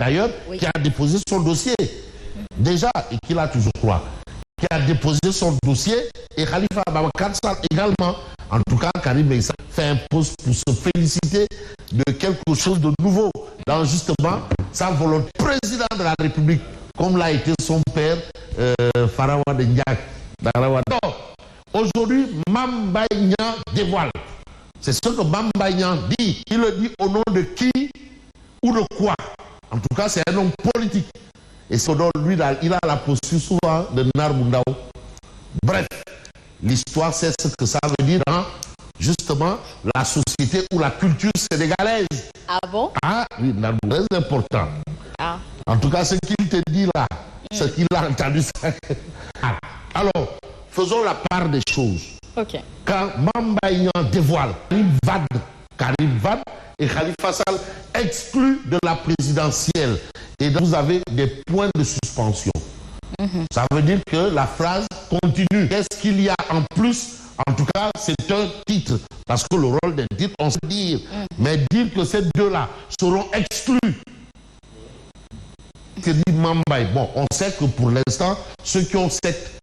d'ailleurs, qui a déposé son dossier. Déjà, et qui l'a toujours croit. Qui a déposé son dossier, et Khalifa Ababacar Sall également. En tout cas, Karim Meïssa fait un post pour se féliciter de quelque chose de nouveau dans justement sa volonté. Président de la République, comme l'a été son père, Farawad Ndiak. Aujourd'hui, Mame Mbaye Niang dévoile. C'est ce que Mame Mbaye Niang dit. Il le dit au nom de qui ou de quoi. En tout cas, c'est un homme politique. Et c'est lui, il a la posture souvent de Narbundao. Bref, l'histoire, c'est ce que ça veut dire dans justement la société ou la culture sénégalaise. Ah bon? Ah oui, Narbundao, c'est important. Ah. En tout cas, ce qu'il te dit là, ce qu'il a entendu. Alors, faisons la part des choses. Ok. Quand Mame Mbaye Niang dévoile, Karim Wade et Khalifa Sall exclus de la présidentielle. Et donc, vous avez des points de suspension. Ça veut dire que la phrase continue. Qu'est-ce qu'il y a en plus? En tout cas, c'est un titre. Parce que le rôle d'un titre, on sait dire. Mais dire que ces deux-là seront exclus. Que dit Mame Mbaye? Bon, on sait que pour l'instant, ceux qui ont cette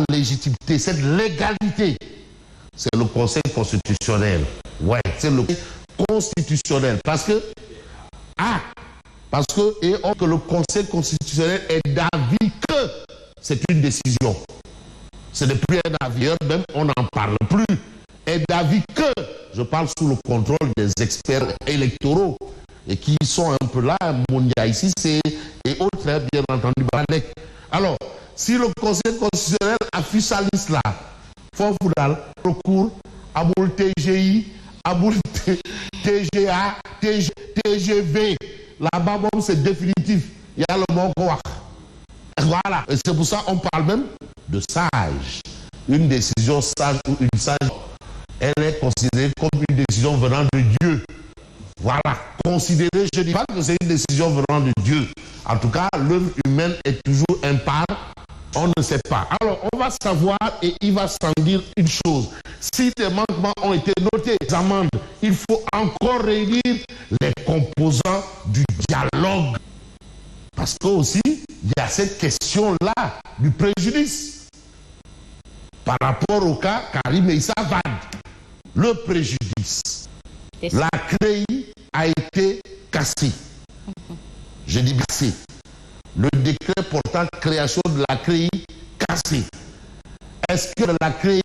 légitimité, cette légalité, c'est le Conseil constitutionnel. Ouais, c'est le constitutionnel. Parce que le Conseil constitutionnel est d'avis que c'est une décision. Ce n'est plus un avis, même on n'en parle plus. Est d'avis que, je parle sous le contrôle des experts électoraux, et qui sont un peu là, Mounia ici, et autres, bien entendu, Badek. Alors, si le Conseil constitutionnel affiche sa liste là, Fofoudal, recours, Aboul TGI, Aboul TGA, TGV, là-bas, bon, c'est définitif. Il y a le bon quoi. Voilà. Et c'est pour ça qu'on parle même de sage. Une décision sage ou une sage, elle est considérée comme une décision venant de Dieu. Voilà. Considérée, je ne dis pas que c'est une décision venant de Dieu. En tout cas, l'œuvre humaine est toujours impar. On ne sait pas. Alors, on va savoir et il va s'en dire une chose. Si des manquements ont été notés, les amendes, il faut encore réunir les composants du dialogue. Parce que aussi, il y a cette question-là du préjudice. Par rapport au cas Karim Meïssa Wade, le préjudice. La CREI a été cassée. Je dis cassée. Le décret portant création de la CREI cassé. Est-ce que la CREI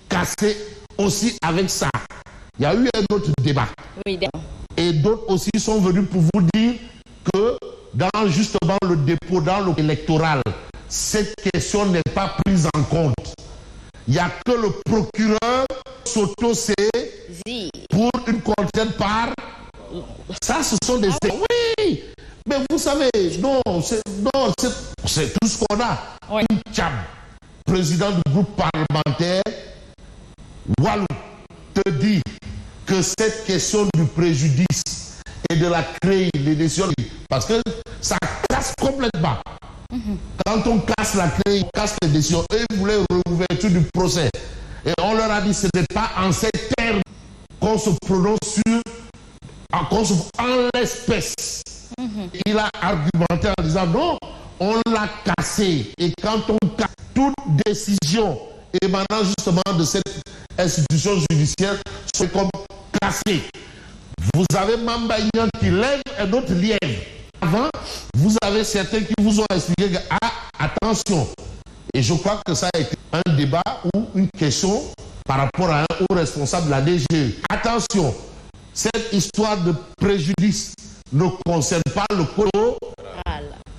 cassée aussi avec ça? Il y a eu un autre débat. Oui, et d'autres aussi sont venus pour vous dire que dans justement le dépôt, dans l'électoral, cette question n'est pas prise en compte. Il n'y a que le procureur s'auto-saisit pour une contrainte par... Ça, ce sont des... Oui. Mais vous savez, non, c'est tout ce qu'on a. Oui. Cham, président du groupe parlementaire, Walou, te dit que cette question du préjudice et de la CREI, les décisions, parce que ça casse complètement. Quand on casse la CREI, on casse les décisions. Eux, ils voulaient l'ouverture du procès. Et on leur a dit que ce n'est pas en ces termes qu'on se prononce sur, en l'espèce. Il a argumenté en disant non, on l'a cassé. Et quand on casse toute décision émanant justement de cette institution judiciaire, c'est comme cassé. Vous avez Mame Mbaye Niang qui lève un autre lièvre. Avant, vous avez certains qui vous ont expliqué que, attention. Et je crois que ça a été un débat ou une question par rapport à un haut responsable de la DGE. Attention, cette histoire de préjudice ne concerne pas le code.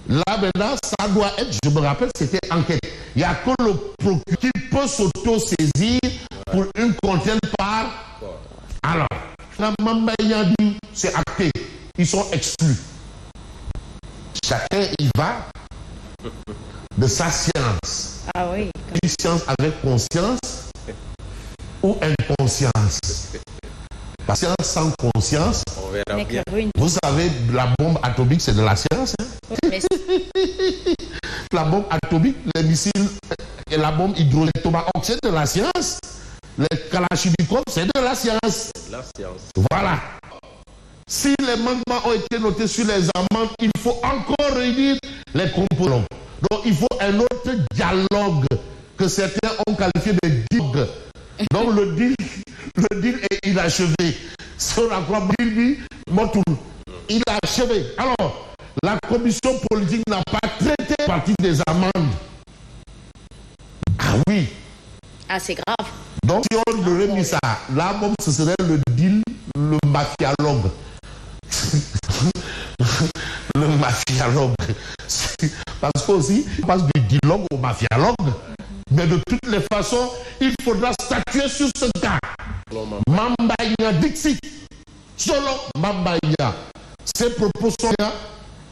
Là, maintenant, ça doit être, je me rappelle, c'était enquête. Il n'y a que le procureur qui peut s'auto-saisir pour une contrainte par... Alors, la Mame Mbaye Niang dit, c'est acté. Ils sont exclus. Chacun y va de sa science. Ah oui. Une science avec conscience ou inconscience. La science sans conscience, on verra bien. Vous savez, la bombe atomique, c'est de la science. Hein? La bombe atomique, les missiles et la bombe hydroélectromagnétique, c'est de la science. Les kalachnikovs, c'est de la science. La science. Voilà. Si les manquements ont été notés sur les amendes, il faut encore réunir les composants. Donc il faut un autre dialogue que certains ont qualifié de dialogue. Donc le deal est inachevé. Sur la croix, il est achevé. Alors, la commission politique n'a pas traité la partie des amendes. Ah oui. Ah, c'est grave. Donc si on devait mis ça, là, même, ce serait le deal, le mafialogue. Le mafialogue. Parce qu'aussi, on passe du dialogue au mafialogue. Mais de toutes les façons, il faudra statuer sur ce cas. Mambaya Dixit. Solo Mambaya. Ces propos sont là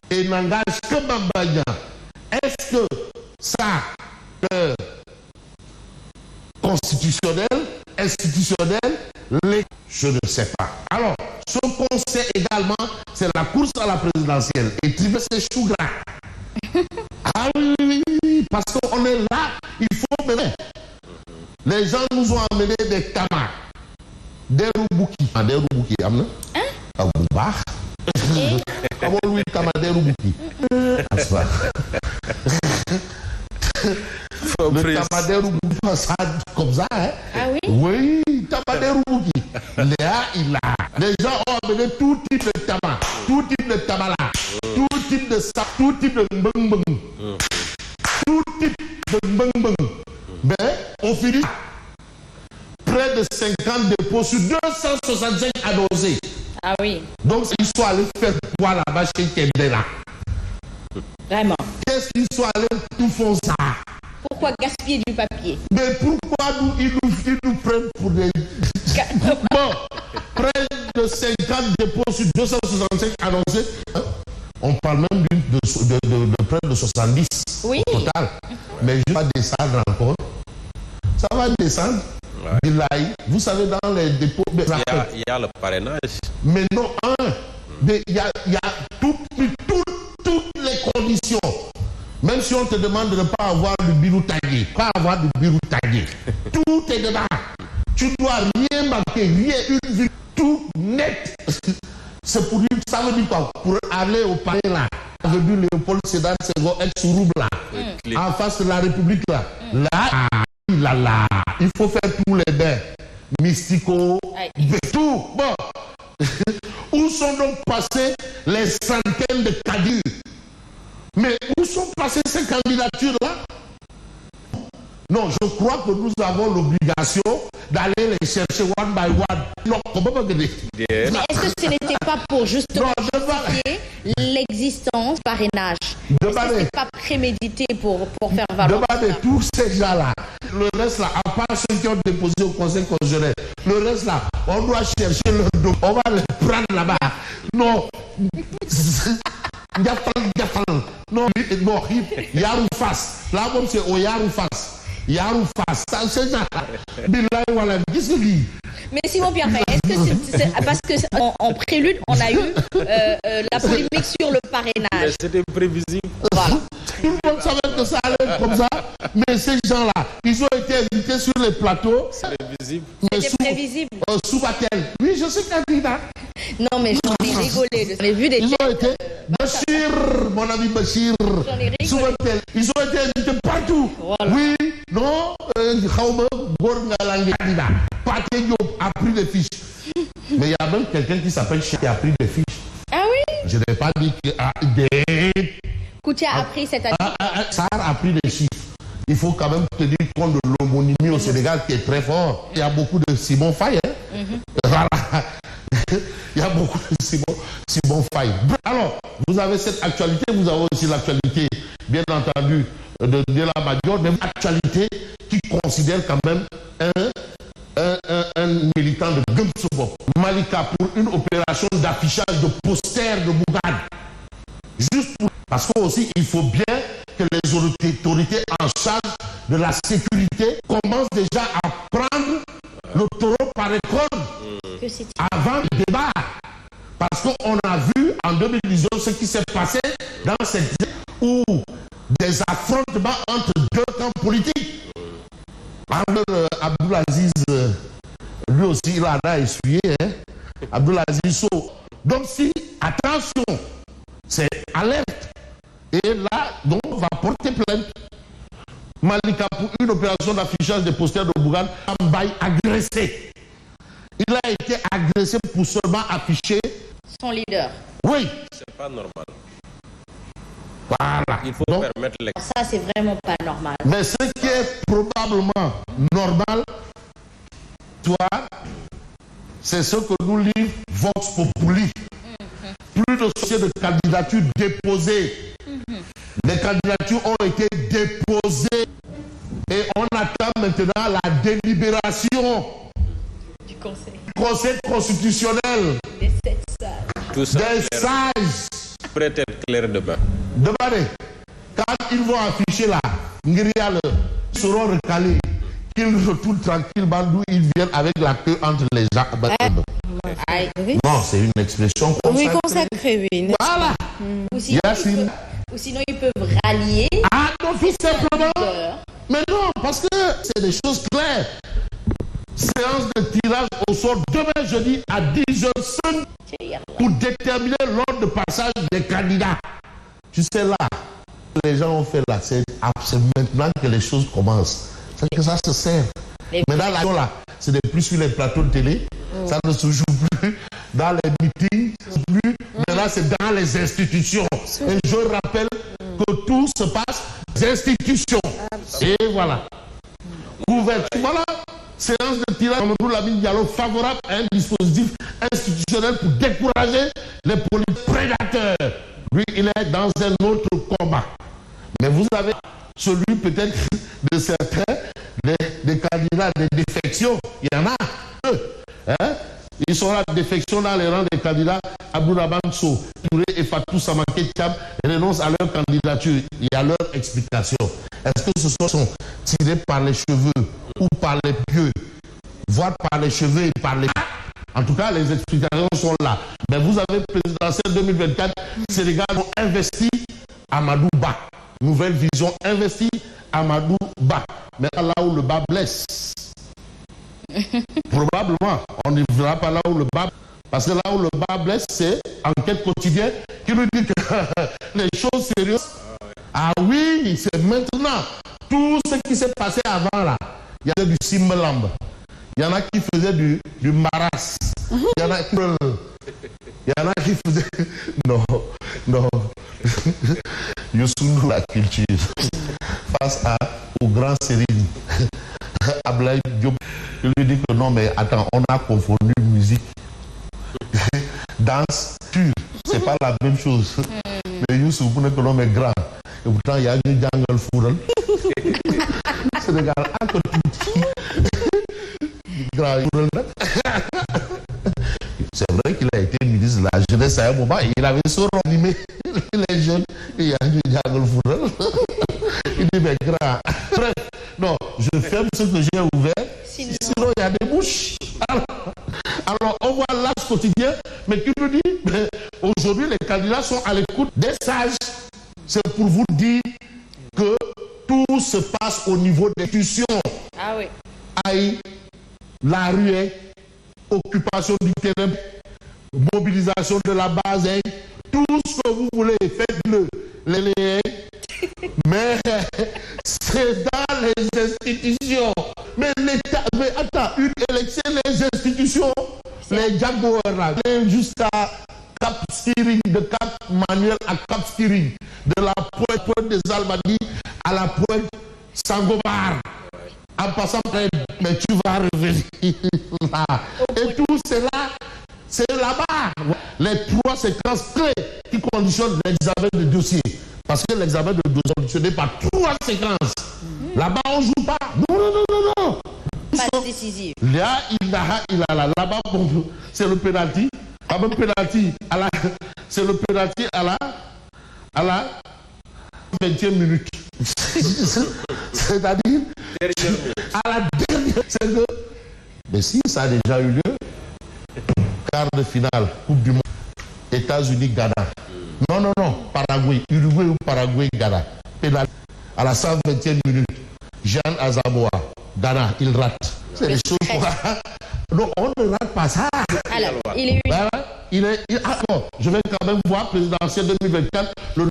et n'engagent que Mambaya. Est-ce que ça, constitutionnel, institutionnel, je ne sais pas. Alors, ce qu'on sait également, c'est la course à la présidentielle. Et Tribé, c'est chou gras. Ah oui, parce qu'on est là, il faut mener. Les gens nous ont amené des tamas, des roubouki. Des roubouki, amna? Ah, boubah. Comment lui, tama des roubouki? Le tamadère roubouki, ça comme ça, hein? Ah oui? Oui, tamadère roubouki. Là, il a. Les gens ont amené tout type de tamas, tout type de tamala, tout type de sap, tout type de mbeng. Tout type de mbeng. Mais on finit près de 50 dépôts sur 265 annoncés. Ah oui. Donc, ils sont allés faire quoi là-bas chez Kendela? Vraiment. Qu'est-ce qu'ils sont allés tout font ça? Pourquoi gaspiller du papier? Mais pourquoi ils nous prennent pour des... Bon, près de 50 dépôts sur 265 annoncés. Hein? On parle même de près de 70 oui. Au total. Mais je vais pas descendre encore. Ça va descendre. Ouais. Vous savez, dans les dépôts... Il y a le parrainage. Mais non, mais il y a toutes les conditions. Même si on te demande de ne pas avoir du birou tagué, tout est dedans. Tu dois rien marquer, rien, une vie, tout net. C'est pour lui, ça veut dire quoi? Pour aller au palais là, avenue Léopold Sédar Senghor, ex-Rouble là, en face de la République là. Là, il faut faire tous les bains mystico, tout. Bon, où sont donc passées les centaines de cadres? Mais où sont passées ces candidatures-là? Non, je crois que nous avons l'obligation d'aller les chercher one by one. Non, comment pas dire? Mais est-ce que ce n'était pas pour justement justifier l'existence parrainage? Est-ce que ce n'est pas prémédité pour faire valoir demandez tous ces gens-là. Le reste là, à part ceux qui ont déposé au Conseil constitutionnel, le reste là, on doit chercher leur dos. On va les prendre là-bas. Non. Non, Yaroufas. Là, c'est au Yaroufas. Yaroufas. C'est ça. Mais Simon Pierre, est-ce que c'est parce qu'en prélude, on a eu la polémique sur le parrainage? C'était prévisible. Voilà. Tout le monde savait que ça allait être comme ça. Mais ces gens-là, ils ont été invités sur les plateaux. C'était prévisible. Sous Batel. Oui, je suis candidat. Non, mais j'en ai rigolé. J'en ai vu des Ils ont été. Bachir, mon ami Bachir. J'en ai rigolé. Ils ont été invités partout. Voilà. Oui, non, Khawma, Gorgalang, candidat. Paté Diop a pris des fiches. Mais il y a même quelqu'un qui s'appelle Cheikh qui a pris des fiches. Ah oui? Je n'ai pas dit que. Koutia a pris cette année. Sarr a pris des chiffres. Il faut quand même tenir compte de l'homonymie au Sénégal qui est très fort. Il y a beaucoup de Simon Faye. Hein? Voilà. Il y a beaucoup de Simon Faye. Alors, vous avez cette actualité, vous avez aussi l'actualité, bien entendu, de la Madior, même actualité qui considère quand même un militant de Gumsobo, Malika, pour une opération d'affichage de posters de Bougane. Juste pour... Parce qu'aussi, il faut bien que les autorités en charge de la sécurité commencent déjà à prendre le taureau par les cornes avant le débat. Parce qu'on a vu en 2019 ce qui s'est passé dans cette où des affrontements entre deux camps politiques. Abdoulaziz, lui aussi, il en a essuyé. Hein? Abdoulaziz So, Donc si, attention, c'est alerte. Et là, donc, on va porter plainte. Malika, pour une opération d'affichage des posters de Bougane, Mbaye agressé. Il a été agressé pour seulement afficher son leader. Oui. C'est pas normal. Voilà. Il faut permettre les... Ça, c'est vraiment pas normal. Mais ce qui est probablement normal, toi, c'est ce que nous livre Vox Populi. Plus de dossiers de candidatures déposées. Les candidatures ont été déposées et on attend maintenant la délibération du Conseil constitutionnel. Des 7 sages. Tout ça des sages. Prêt être clair demain. Demandez, quand ils vont afficher là, Ngirial, ils seront recalés. Qu'ils retournent tranquillement d'où ils viennent avec la queue entre les jambes. Oui. Non, c'est une expression consacrée. Oui, consacrée, oui. Voilà. Ou sinon, ils peuvent rallier. Ah non, tout simplement. Mais non, parce que c'est des choses claires. Séance de tirage au sort demain jeudi à 10h05 pour déterminer l'ordre de passage des candidats. Tu sais là, les gens ont fait là, c'est maintenant que les choses commencent. C'est que ça se sert. Maintenant là, c'est plus sur les plateaux de télé, ça ne se joue plus dans les meetings, plus. Maintenant c'est dans les institutions. Et je rappelle que tout se passe dans les institutions. Et voilà. Ouverture, voilà. Séance de tirage Amadou Lamine Diallo favorable à un dispositif institutionnel pour décourager les politiques prédateurs. Lui, il est dans un autre combat. Mais vous avez celui peut-être de certains, des candidats de défection. Il y en a eux. Hein? Ils sont là, défection dans les rangs des candidats. Abdourahmane Sow, Touré et Fatou Samaké Thiam renoncent à leur candidature et à leur explication. Est-ce que ce sont tirés par les cheveux ou par les pieux, voire par les cheveux et par les... En tout cas, les explications sont là. Mais vous avez présidentielle 2024, Sénégal ont investi Amadou Ba. Nouvelle vision, investi Amadou Ba. Mais là où le bas blesse. Probablement, on ne verra pas là où le bas... Parce que là où le bas blesse, c'est Enquête quotidienne qui nous dit que les choses sérieuses... Ah oui, c'est maintenant. Tout ce qui s'est passé avant là, il y a du Simbalamb. Il y en a qui faisaient du Maras. Il y en a qui faisaient... Non. Youssou la culture. Face au grand Sérine. Ablaye Diop, il lui dit que non, mais attends, on a confondu musique. Danse, pure. C'est pas la même chose. Mais Youssou, vous n'êtes que l'homme est grand. Et pourtant, il y a une jungle fourrel. Sénégal, à côté. C'est vrai qu'il a été ministre de la jeunesse à un moment et il avait suranimé les jeunes. Il y a une jungle fourrel. Il dit, mais grand. Bref, non, je ferme ce que j'ai ouvert. Sinon, il y a des bouches. Alors, on voit l'As quotidien, mais qui nous dit, aujourd'hui, les candidats sont à l'écoute des sages. C'est pour vous dire que tout se passe au niveau des institutions. Ah oui. Aïe, la ruée, occupation du terrain, mobilisation de la base, hein, tout ce que vous voulez, faites-le. Mais c'est dans les institutions. Mais l'État, mais attends, une élection, les institutions, les Jaguars là, jusqu'à Cap Skiring, de Cap Manuel à Cap Skiring, de la pointe des Almadies à la pointe Sangomar, en passant par, mais tu vas revenir là. Et tout cela, c'est là-bas. Les 3 séquences clés qui conditionnent l'examen de dossier. Parce que l'examen de dossier est conditionné par 3 séquences. Là-bas, on ne joue pas. Non. Pas décisive. Là, là-bas, bon, c'est le pénalty. Comme pénalty, c'est le pénalty à la 20e minute. C'est-à-dire, à la dernière. C'est que, mais si ça a déjà eu lieu, quart de finale, Coupe du Monde, États-Unis, Ghana. Non, Paraguay, Uruguay ou Paraguay, Ghana. Pénalty à la 120e minute. Jean Azamoah, Ghana, il rate. C'est des choses. Non, on ne rate pas ça. Alors, il est une... je vais quand même voir présidentielle 2024, le